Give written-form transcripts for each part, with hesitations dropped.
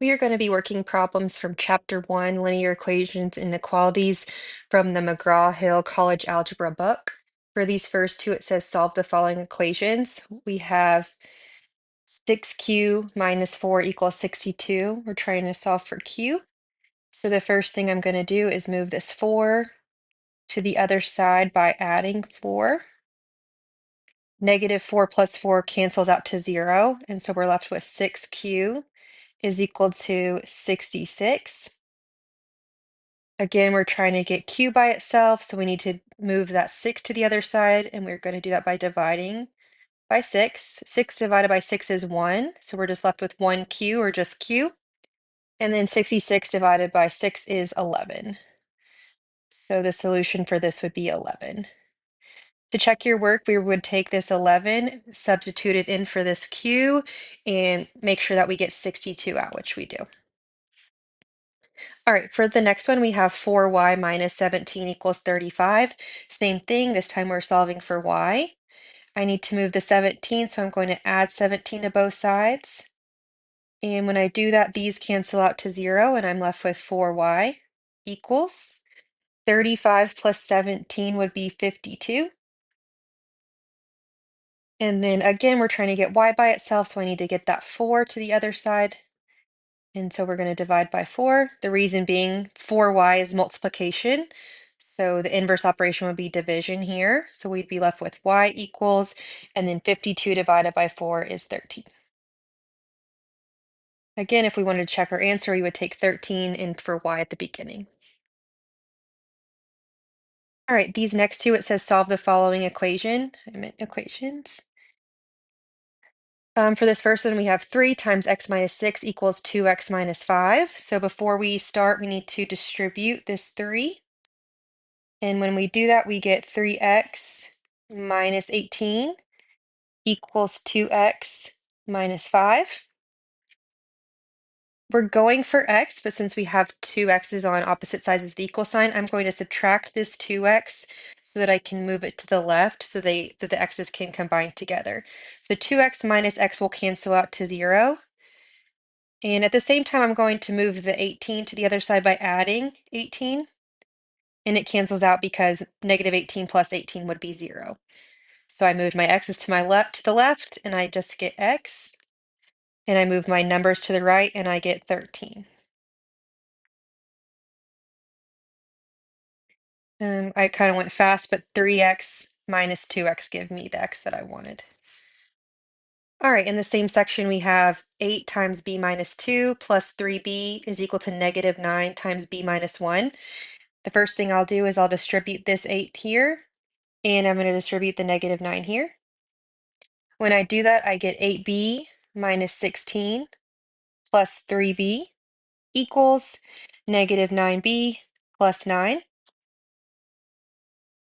We are going to be working problems from Chapter 1, Linear Equations and Inequalities from the McGraw-Hill College Algebra book. For these first two, it says solve the following equations. We have 6q minus 4 equals 62. We're trying to solve for q. So the first thing I'm going to do is move this 4 to the other side by adding 4. Negative 4 plus 4 cancels out to 0, and so we're left with 6q is equal to 66. Again, we're trying to get q by itself, so we need to move that 6 to the other side, and we're going to do that by dividing by 6. 6 divided by 6 is 1, so we're just left with 1q, or just q. And then 66 divided by 6 is 11. So the solution for this would be 11. To check your work, we would take this 11, substitute it in for this q, and make sure that we get 62 out, which we do. All right, for the next one, we have 4y minus 17 equals 35. Same thing, this time we're solving for y. I need to move the 17, so I'm going to add 17 to both sides. And when I do that, these cancel out to 0, and I'm left with 4y equals 35 plus 17 would be 52. And then again, we're trying to get y by itself, so I need to get that 4 to the other side. And so we're going to divide by 4. The reason being 4y is multiplication. So the inverse operation would be division here. So we'd be left with y equals, and then 52 divided by 4 is 13. Again, if we wanted to check our answer, we would take 13 and for y at the beginning. All right, these next two, it says solve the following equation. I meant equations. For this first one, we have 3 times x minus 6 equals 2x minus 5. So before we start, we need to distribute this 3. And when we do that, we get 3x minus 18 equals 2x minus 5. We're going for x, but since we have two x's on opposite sides of the equal sign, I'm going to subtract this 2x so that I can move it to the left so that the x's can combine together. So 2x minus x will cancel out to 0. And at the same time, I'm going to move the 18 to the other side by adding 18. And it cancels out because negative 18 plus 18 would be 0. So I moved my x's to the left, and I just get x. And I move my numbers to the right, and I get 13. I kind of went fast, but 3x minus 2x give me the x that I wanted. All right, in the same section, we have 8 times b minus 2 plus 3b is equal to negative 9 times b minus 1. The first thing I'll do is I'll distribute this 8 here, and I'm going to distribute the negative 9 here. When I do that, I get 8b minus 16 plus 3b equals negative 9b plus 9.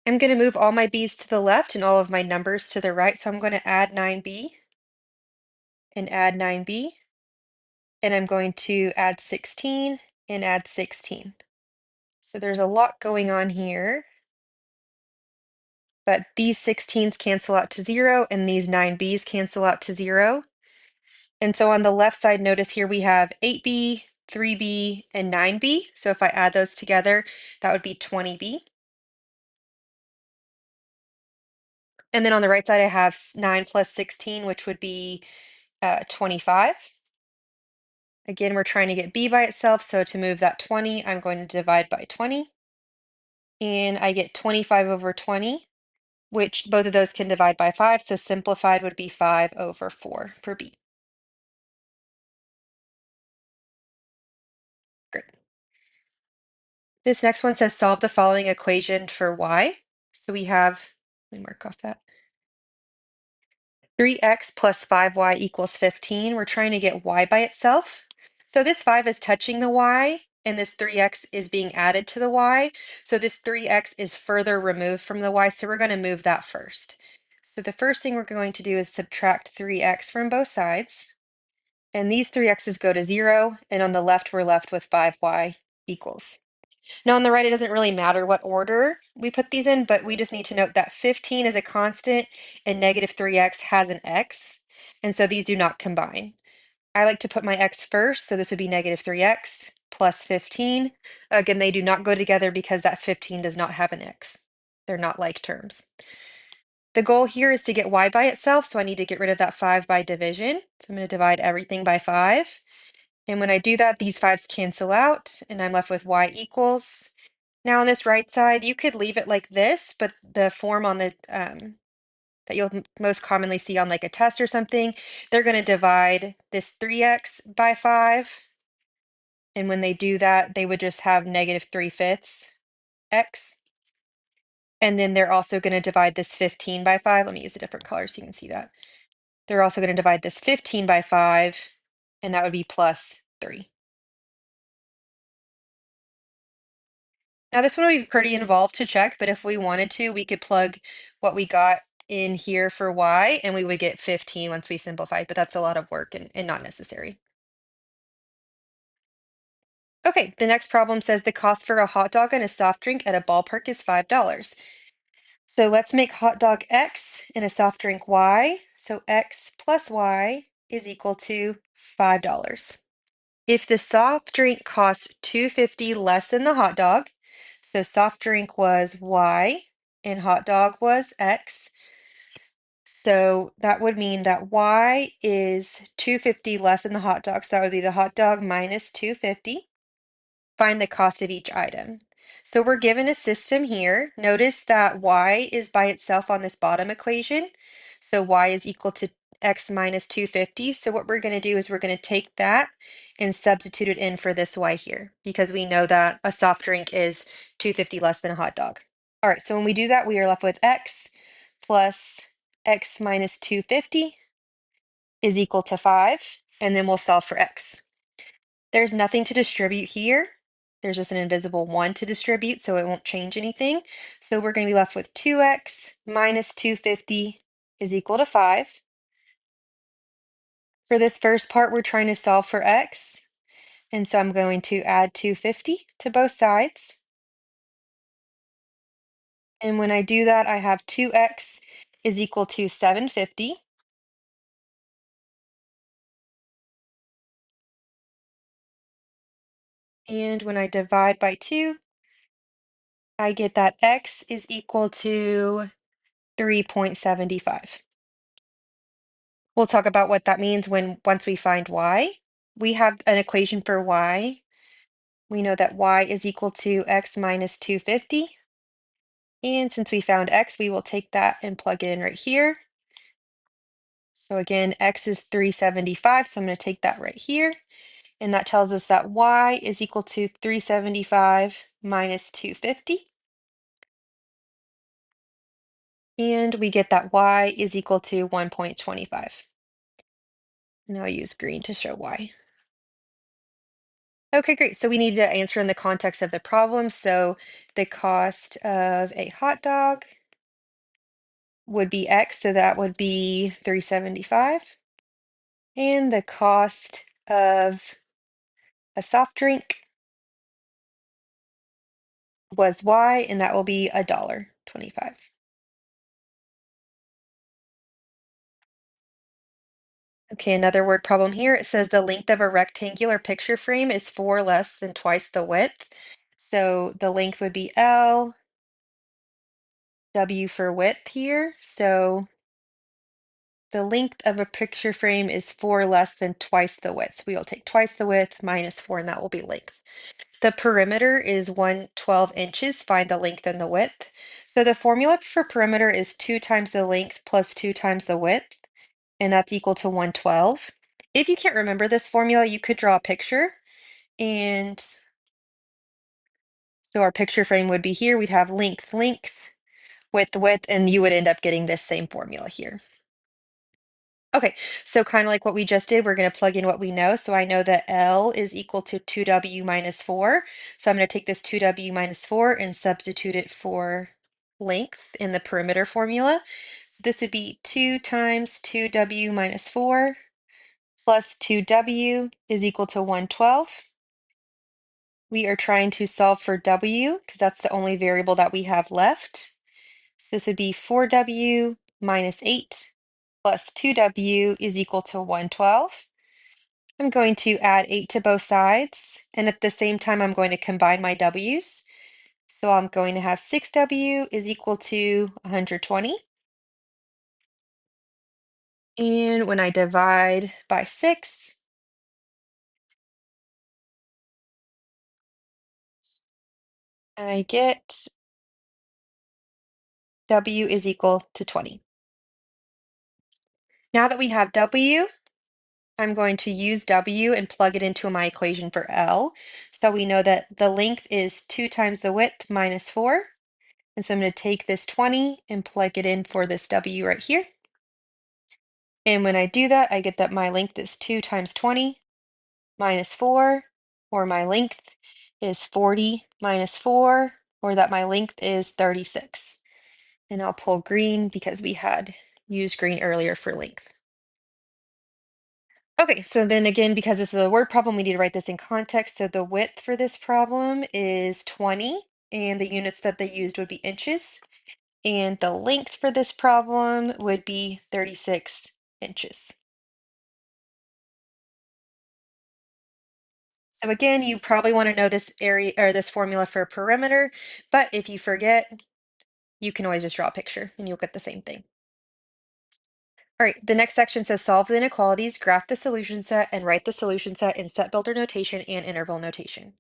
I'm going to move all my b's to the left and all of my numbers to the right, so I'm going to add 9b and add 9b, and I'm going to add 16 and add 16. So there's a lot going on here, but these 16s cancel out to 0, and these 9b's cancel out to 0. And so on the left side, notice here we have 8b, 3b, and 9b. So if I add those together, that would be 20b. And then on the right side, I have 9 plus 16, which would be 25. Again, we're trying to get b by itself, so to move that 20, I'm going to divide by 20. And I get 25 over 20, which both of those can divide by 5, so simplified would be 5 over 4 for b. Great. This next one says solve the following equation for y. So we have, let me mark off that. 3x plus 5y equals 15. We're trying to get y by itself. So this 5 is touching the y, and this 3x is being added to the y. So this 3x is further removed from the y, so we're going to move that first. So the first thing we're going to do is subtract 3x from both sides. And these 3x's go to 0, and on the left, we're left with 5y equals. Now on the right, it doesn't really matter what order we put these in, but we just need to note that 15 is a constant and negative 3x has an x, and so these do not combine. I like to put my x first, so this would be negative 3x plus 15. Again, they do not go together because that 15 does not have an x. They're not like terms. The goal here is to get y by itself, so I need to get rid of that 5 by division. So I'm going to divide everything by 5. And when I do that, these 5's cancel out, and I'm left with y equals. Now on this right side, you could leave it like this, but the form on the that you'll most commonly see on like a test or something, they're going to divide this 3x by 5. And when they do that, they would just have negative 3/5 x. And then they're also going to divide this 15 by 5. Let me use a different color so you can see that. They're also going to divide this 15 by 5, and that would be plus 3. Now this one would be pretty involved to check, but if we wanted to, we could plug what we got in here for y, and we would get 15 once we simplify, but that's a lot of work and not necessary. Okay, the next problem says the cost for a hot dog and a soft drink at a ballpark is $5. So let's make hot dog X and a soft drink Y. So X plus Y is equal to $5. If the soft drink costs $2.50 less than the hot dog, so soft drink was Y and hot dog was X, so that would mean that Y is $2.50 less than the hot dog. So that would be the hot dog minus $2.50. Find the cost of each item. So we're given a system here. Notice that y is by itself on this bottom equation. So y is equal to x minus 250. So what we're going to do is we're going to take that and substitute it in for this y here, because we know that a soft drink is 250 less than a hot dog. All right, so when we do that, we are left with x plus x minus 250 is equal to 5, and then we'll solve for x. There's nothing to distribute here. There's just an invisible 1 to distribute, so it won't change anything. So we're going to be left with 2x minus 250 is equal to 5. For this first part, we're trying to solve for x. And so I'm going to add 250 to both sides. And when I do that, I have 2x is equal to 750. And when I divide by 2, I get that x is equal to 3.75. We'll talk about what that means once we find y. We have an equation for y. We know that y is equal to x minus 250. And since we found x, we will take that and plug it in right here. So again, x is 375, so I'm going to take that right here. And that tells us that y is equal to 375 minus 250. And we get that y is equal to 1.25. And I'll use green to show y. Okay, great. So we need to answer in the context of the problem. So the cost of a hot dog would be X, so that would be 375. And the cost of a soft drink was Y, and that will be $1.25. Okay, another word problem here. It says the length of a rectangular picture frame is 4 less than twice the width. So the length would be L, W for width here. So the length of a picture frame is 4 less than twice the width. So we'll take twice the width minus 4, and that will be length. The perimeter is 112 inches. Find the length and the width. So the formula for perimeter is 2 times the length plus 2 times the width, and that's equal to 112. If you can't remember this formula, you could draw a picture. And so our picture frame would be here. We'd have length, length, width, width, and you would end up getting this same formula here. Okay, so kind of like what we just did, we're going to plug in what we know. So I know that L is equal to 2W minus 4. So I'm going to take this 2W minus 4 and substitute it for length in the perimeter formula. So this would be 2 times 2W minus 4 plus 2W is equal to 112. We are trying to solve for W because that's the only variable that we have left. So this would be 4W minus 8 plus 2W is equal to 112. I'm going to add 8 to both sides, and at the same time, I'm going to combine my w's. So I'm going to have 6w is equal to 120. And when I divide by 6, I get w is equal to 20. Now that we have w, I'm going to use w and plug it into my equation for L. So we know that the length is 2 times the width minus 4. And so I'm going to take this 20 and plug it in for this w right here. And when I do that, I get that my length is 2 times 20 minus 4, or my length is 40 minus 4, or that my length is 36. And I'll pull green because we had used green earlier for length. Okay, so then again, because this is a word problem, we need to write this in context. So the width for this problem is 20, and the units that they used would be inches. And the length for this problem would be 36 inches. So again, you probably want to know this area or this formula for a perimeter, but if you forget, you can always just draw a picture and you'll get the same thing. All right, the next section says solve the inequalities, graph the solution set, and write the solution set in set builder notation and interval notation.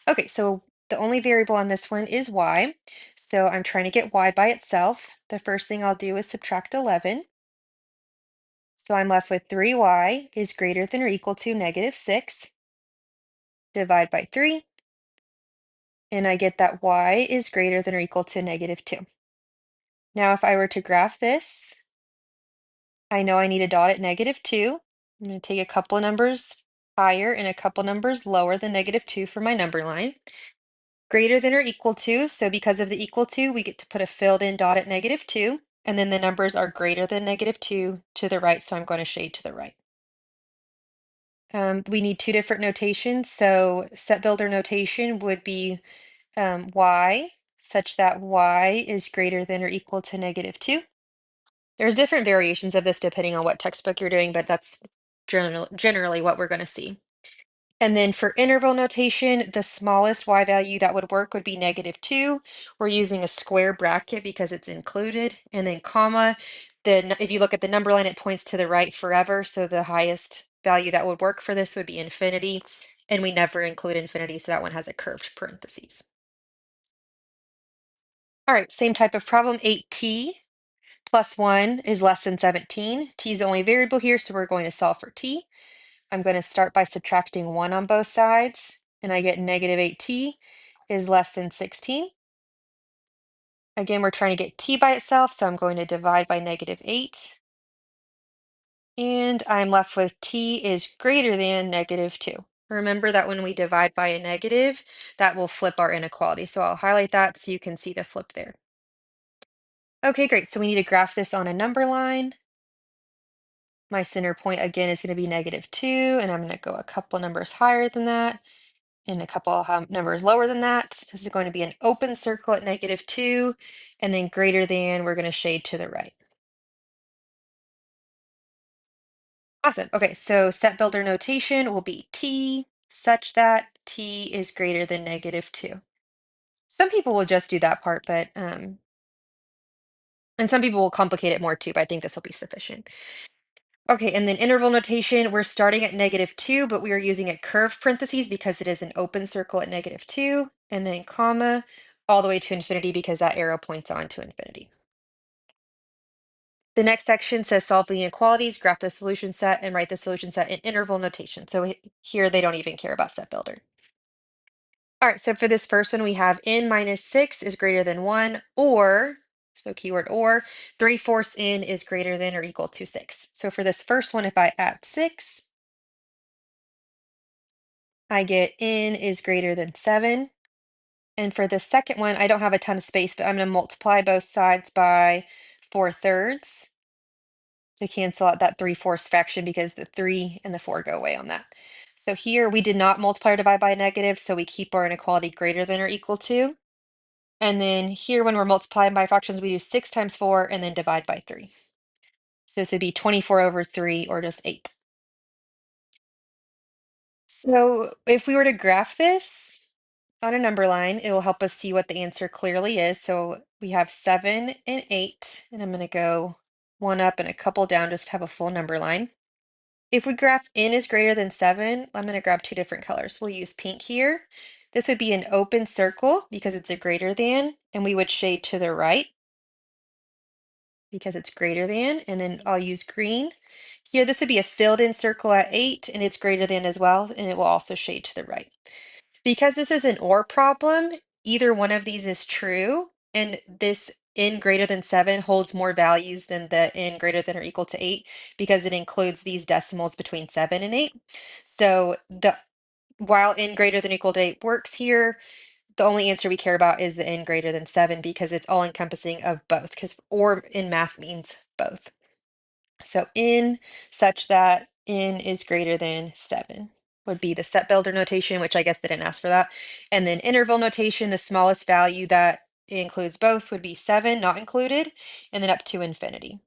Okay, so the only variable on this one is y. So I'm trying to get y by itself. The first thing I'll do is subtract 11. So I'm left with 3y is greater than or equal to negative 6. Divide by 3. And I get that y is greater than or equal to negative 2. Now, if I were to graph this, I know I need a dot at negative 2. I'm going to take a couple of numbers higher and a couple numbers lower than negative 2 for my number line. Greater than or equal to, so because of the equal to, we get to put a filled in dot at negative 2, and then the numbers are greater than negative 2 to the right, so I'm going to shade to the right. We need two different notations, so set builder notation would be y, such that y is greater than or equal to negative 2. There's different variations of this depending on what textbook you're doing, but that's generally what we're going to see. And then for interval notation, the smallest y value that would work would be negative 2. We're using a square bracket because it's included. And then comma, then if you look at the number line, it points to the right forever. So the highest value that would work for this would be infinity. And we never include infinity, so that one has a curved parentheses. All right, same type of problem, 8t plus 1 is less than 17. T is the only variable here, so we're going to solve for t. I'm going to start by subtracting 1 on both sides, and I get negative 8t is less than 16. Again, we're trying to get t by itself, so I'm going to divide by negative 8. And I'm left with t is greater than negative 2. Remember that when we divide by a negative, that will flip our inequality. So I'll highlight that so you can see the flip there. Okay, great. So we need to graph this on a number line. My center point again is going to be negative 2, and I'm going to go a couple numbers higher than that and a couple numbers lower than that. This is going to be an open circle at negative 2, and then greater than, we're going to shade to the right. Awesome. Okay, so set builder notation will be t such that t is greater than negative 2. Some people will just do that part, but and some people will complicate it more too, but I think this will be sufficient. Okay, and then interval notation, we're starting at negative 2, but we are using a curved parentheses because it is an open circle at negative 2, and then comma, all the way to infinity because that arrow points on to infinity. The next section says solve the inequalities, graph the solution set, and write the solution set in interval notation. So here they don't even care about set builder. All right, so for this first one, we have n minus 6 is greater than 1, or, so keyword or, 3/4 n is greater than or equal to 6. So for this first one, if I add 6, I get n is greater than 7. And for the second one, I don't have a ton of space, but I'm going to multiply both sides by 4/3 to cancel out that 3/4 fraction because the 3 and the 4 go away on that. So here we did not multiply or divide by a negative, so we keep our inequality greater than or equal to. And then here, when we're multiplying by fractions, we do 6 times 4 and then divide by 3. So this would be 24/3 or just 8. So if we were to graph this on a number line, it will help us see what the answer clearly is. So we have 7 and 8, and I'm going to go one up and a couple down just to have a full number line. If we graph n is greater than 7, I'm going to grab two different colors. We'll use pink here. This would be an open circle because it's a greater than, and we would shade to the right because it's greater than, and then I'll use green. Here, this would be a filled in circle at 8, and it's greater than as well, and it will also shade to the right. Because this is an or problem, either one of these is true, and this n greater than 7 holds more values than the n greater than or equal to 8 because it includes these decimals between 7 and 8. So while n greater than or equal to 8 works here, the only answer we care about is the n greater than 7 because it's all encompassing of both, because or in math means both. So n such that n is greater than 7 would be the set builder notation, which I guess they didn't ask for that. And then interval notation, the smallest value that includes both would be 7, not included, and then up to infinity.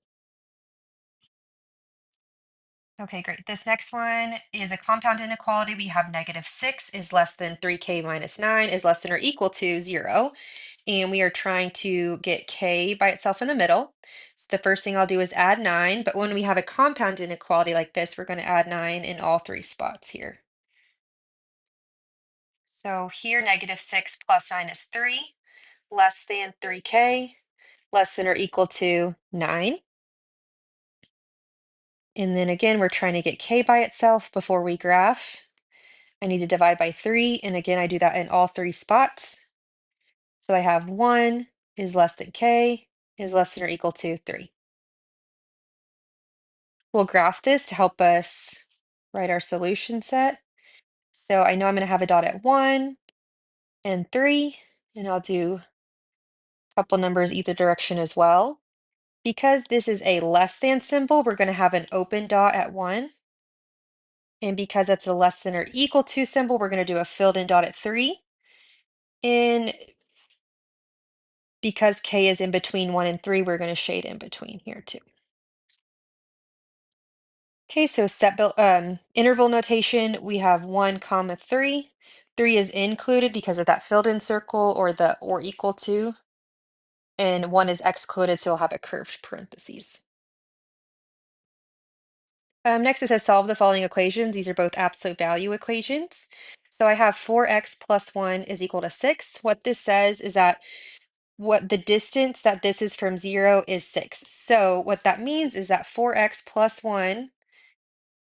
Okay, great. This next one is a compound inequality. We have -6 is less than 3k minus 9 is less than or equal to 0. And we are trying to get k by itself in the middle. So the first thing I'll do is add 9. But when we have a compound inequality like this, we're going to add 9 in all three spots here. So here, -6 plus 9 is 3, less than 3k, less than or equal to 9. And then again, we're trying to get k by itself before we graph. I need to divide by 3, and again, I do that in all three spots. So I have 1 is less than k is less than or equal to 3. We'll graph this to help us write our solution set. So I know I'm going to have a dot at 1 and 3, and I'll do a couple numbers either direction as well. Because this is a less than symbol, we're going to have an open dot at 1. And because that's a less than or equal to symbol, we're going to do a filled in dot at 3. And because k is in between 1 and 3, we're going to shade in between here too. Okay, so interval notation, we have 1 comma 3. 3 is included because of that filled in circle or the or equal to, and 1 is excluded, so we'll have a curved parentheses. Next it says solve the following equations. These are both absolute value equations. So I have 4x plus 1 is equal to 6. What this says is that what the distance that this is from 0 is 6. So what that means is that 4x plus 1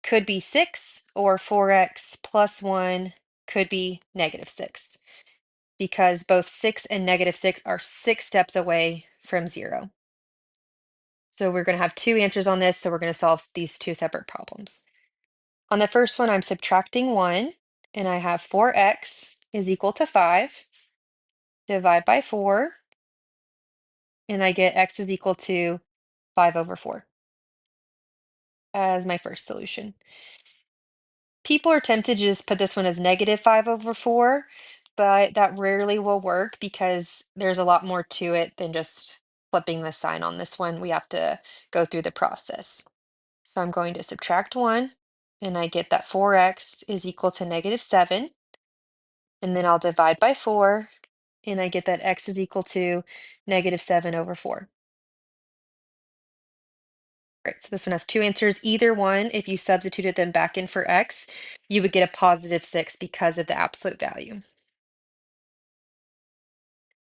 could be 6, or 4x plus 1 could be -6, because both 6 and -6 are 6 steps away from 0. So we're going to have two answers on this, so we're going to solve these two separate problems. On the first one, I'm subtracting 1, and I have 4x is equal to 5. Divide by 4, and I get x is equal to 5 over 4 as my first solution. People are tempted to just put this one as -5 over 4, but that rarely will work because there's a lot more to it than just flipping the sign on this one. We have to go through the process. So I'm going to subtract 1, and I get that 4x is equal to -7. And then I'll divide by 4, and I get that x is equal to -7 over 4. Right, so this one has two answers. Either one, if you substituted them back in for x, you would get a +6 because of the absolute value.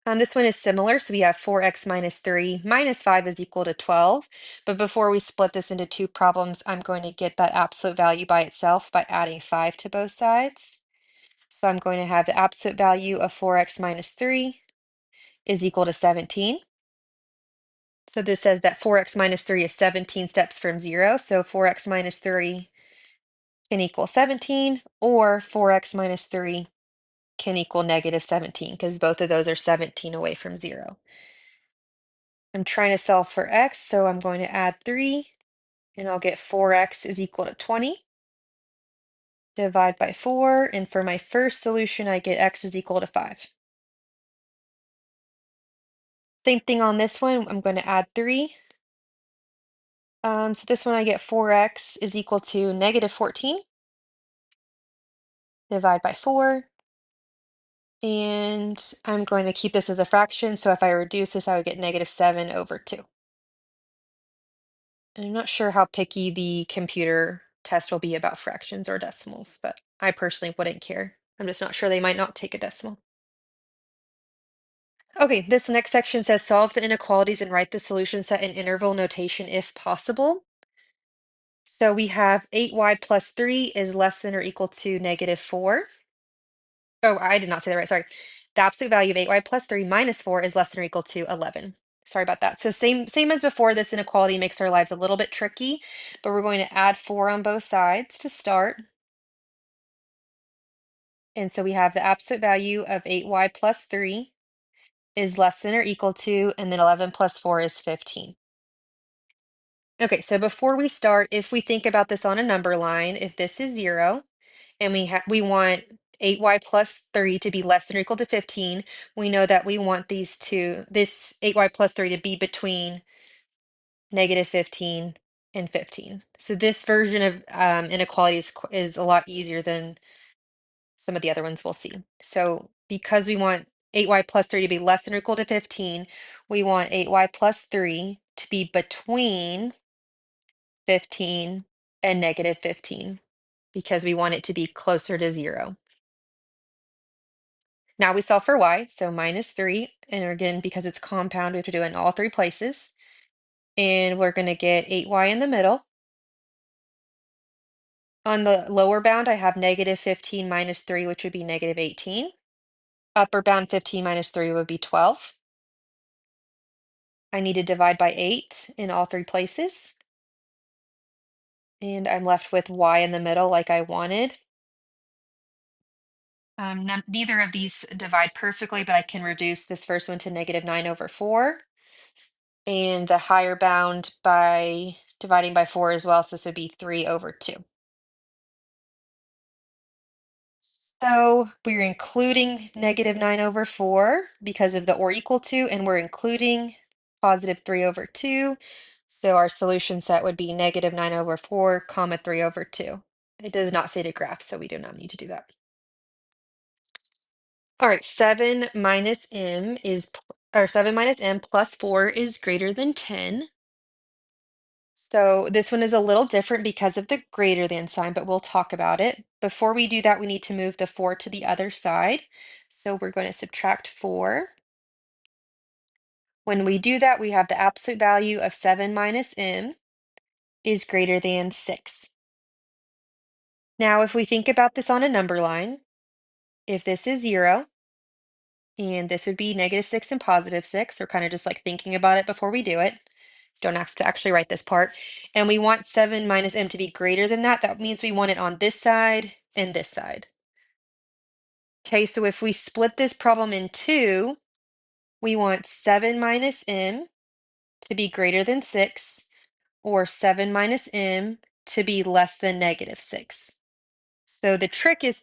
This one is similar, so we have 4x minus 3 minus 5 is equal to 12. But before we split this into two problems, I'm going to get that absolute value by itself by adding 5 to both sides. So I'm going to have the absolute value of 4x minus 3 is equal to 17. So this says that 4x minus 3 is 17 steps from 0. So 4x minus 3 can equal 17, or 4x minus 3 can equal -17, because both of those are 17 away from 0. I'm trying to solve for x, so I'm going to add 3, and I'll get 4x is equal to 20. Divide by 4, and for my first solution, I get x is equal to 5. Same thing on this one, I'm going to add 3. So this one I get 4x is equal to -14. divide by 4, and I'm going to keep this as a fraction, so if I reduce this, I would get -7 over 2. I'm not sure how picky the computer test will be about fractions or decimals, but I personally wouldn't care. I'm just not sure, they might not take a decimal. Okay, this next section says solve the inequalities and write the solution set in interval notation if possible. So we have 8y plus 3 is less than or equal to -4. Oh, I did not say that right. Sorry. The absolute value of 8y plus 3 minus 4 is less than or equal to 11. Sorry about that. So same as before, this inequality makes our lives a little bit tricky, but we're going to add 4 on both sides to start. And so we have the absolute value of 8y plus 3 is less than or equal to, and then 11 plus 4 is 15. Okay, so before we start, if we think about this on a number line, if this is 0, and we want 8y plus 3 to be less than or equal to 15, we know that we want this 8y plus 3 to be between -15 and 15. So this version of inequality is a lot easier than some of the other ones we'll see. So because we want 8y plus 3 to be less than or equal to 15, we want 8y plus 3 to be between 15 and -15 because we want it to be closer to 0. Now we solve for y, so -3, and again, because it's compound, we have to do it in all 3 places. And we're going to get 8y in the middle. On the lower bound, I have -15 minus 3, which would be -18. Upper bound 15 minus 3 would be 12. I need to divide by 8 in all 3 places. And I'm left with y in the middle like I wanted. Neither of these divide perfectly, but I can reduce this first one to -9 over 4. And the higher bound by dividing by 4 as well, so this would be 3 over 2. So we're including -9 over 4 because of the or equal to, and we're including +3 over 2. So our solution set would be -9 over 4, comma 3 over 2. It does not say to graph, so we do not need to do that. All right, 7 minus m or 7 minus m plus 4 is greater than 10. So this one is a little different because of the greater than sign, but we'll talk about it. Before we do that, we need to move the 4 to the other side. So we're going to subtract 4. When we do that, we have the absolute value of 7 minus m is greater than 6. Now, if we think about this on a number line, if this is 0, and this would be -6 and +6, we're kind of just like thinking about it before we do it. Don't have to actually write this part. And we want 7 minus m to be greater than that. That means we want it on this side and this side. Okay, so if we split this problem in two, we want 7 minus m to be greater than 6, or 7 minus m to be less than -6. So the trick is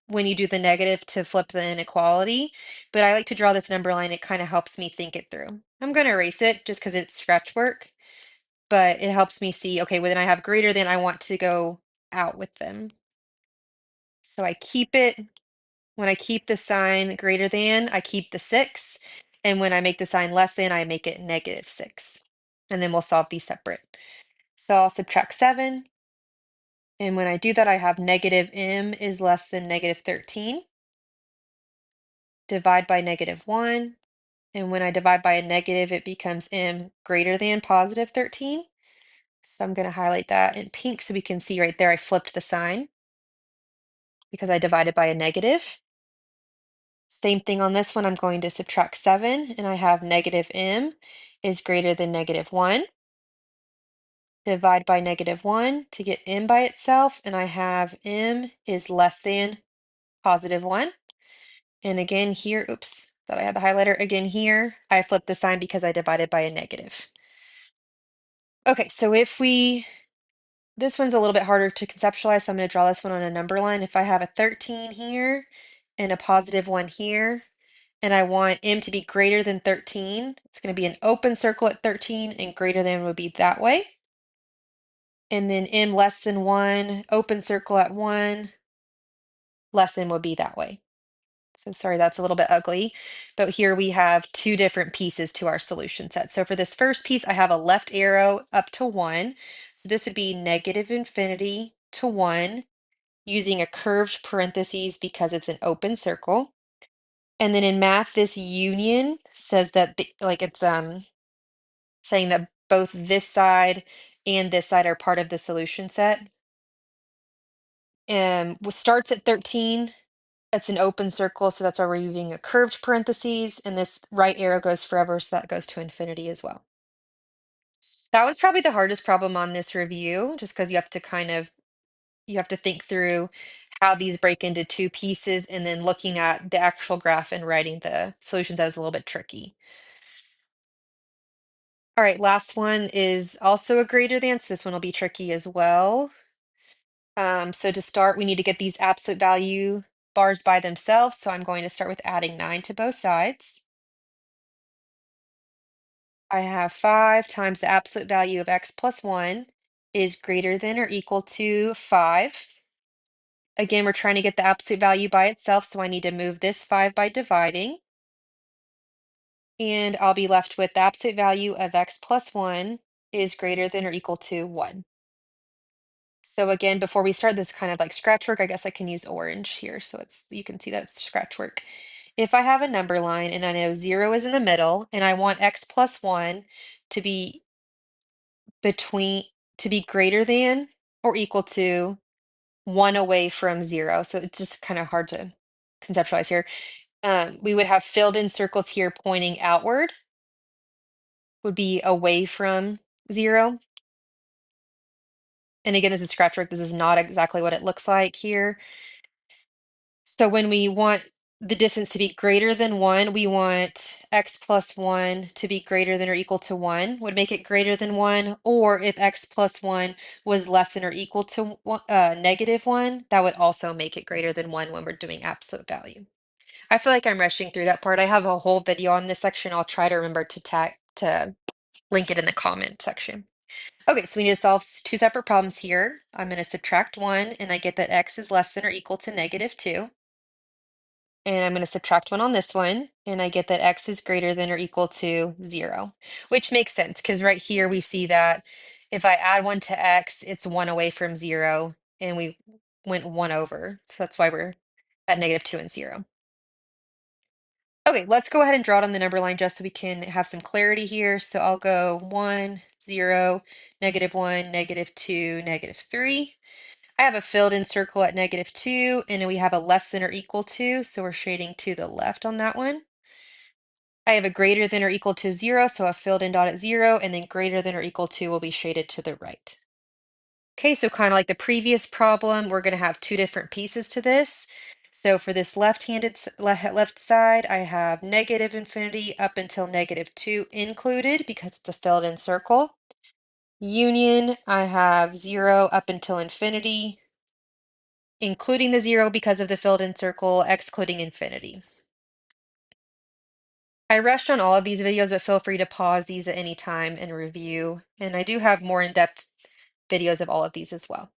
when you do the negative, to flip the inequality, but I like to draw this number line. It kind of helps me think it through. I'm going to erase it just because it's scratch work, but it helps me see, okay, when I have greater than, I want to go out with them. So I keep it, when I keep the sign greater than, I keep the 6, and when I make the sign less than, I make it -6. And then we'll solve these separate. So I'll subtract 7. And when I do that, I have -m is less than -13. Divide by -1. And when I divide by a negative, it becomes m greater than +13. So I'm going to highlight that in pink so we can see right there I flipped the sign because I divided by a negative. Same thing on this one. I'm going to subtract 7, and I have -m is greater than -1. Divide by -1 to get m by itself, and I have m is less than +1. And again here, oops, thought I had the highlighter. Again here, I flipped the sign because I divided by a negative. Okay, so this one's a little bit harder to conceptualize, so I'm going to draw this one on a number line. If I have a 13 here and a +1 here, and I want m to be greater than 13, it's going to be an open circle at 13, and greater than would be that way. And then m less than 1, open circle at 1, less than would be that way. So sorry, that's a little bit ugly, but here we have two different pieces to our solution set. So for this first piece, I have a left arrow up to 1. So this would be negative infinity to 1 using a curved parentheses because it's an open circle. And then in math, this union says that like it's saying that both this side and this side are part of the solution set. Starts at 13. It's an open circle, so that's why we're using a curved parentheses, and this right arrow goes forever, so that goes to infinity as well. That was probably the hardest problem on this review, just because you have to think through how these break into two pieces, and then looking at the actual graph and writing the solutions that is a little bit tricky. All right, last one is also a greater than, so this one will be tricky as well. So to start, we need to get these absolute value bars by themselves. So I'm going to start with adding 9 to both sides. I have 5 times the absolute value of x plus 1 is greater than or equal to 5. Again, we're trying to get the absolute value by itself, so I need to move this 5 by dividing. And I'll be left with the absolute value of x plus 1 is greater than or equal to 1. So again, before we start this kind of like scratch work, I guess I can use orange here. So you can see that's scratch work. If I have a number line and I know 0 is in the middle and I want x plus 1 to be between, to be greater than or equal to 1 away from 0. So it's just kind of hard to conceptualize here. We would have filled in circles here pointing outward would be away from 0. And again, this is scratch work. This is not exactly what it looks like here. So when we want the distance to be greater than 1, we want x plus 1 to be greater than or equal to 1, would make it greater than 1. Or if x plus 1 was less than or equal to negative 1, that would also make it greater than 1 when we're doing absolute value. I feel like I'm rushing through that part. I have a whole video on this section. I'll try to remember to link it in the comment section. Okay, so we need to solve two separate problems here. I'm going to subtract 1, and I get that x is less than or equal to negative 2. And I'm going to subtract 1 on this one, and I get that x is greater than or equal to 0, which makes sense because right here we see that if I add 1 to x, it's 1 away from 0, and we went 1 over. So that's why we're at negative 2 and 0. Okay, let's go ahead and draw it on the number line just so we can have some clarity here. So I'll go 1, 0, negative 1, negative 2, negative 3. I have a filled in circle at negative 2, and then we have a less than or equal to, so we're shading to the left on that one. I have a greater than or equal to 0, so a filled in dot at 0, and then greater than or equal to will be shaded to the right. Okay, so kind of like the previous problem, we're going to have two different pieces to this. So for this left side, I have negative infinity up until negative 2 included because it's a filled in circle. Union, I have 0 up until infinity, including the 0 because of the filled in circle, excluding infinity. I rushed on all of these videos, but feel free to pause these at any time and review. And I do have more in-depth videos of all of these as well.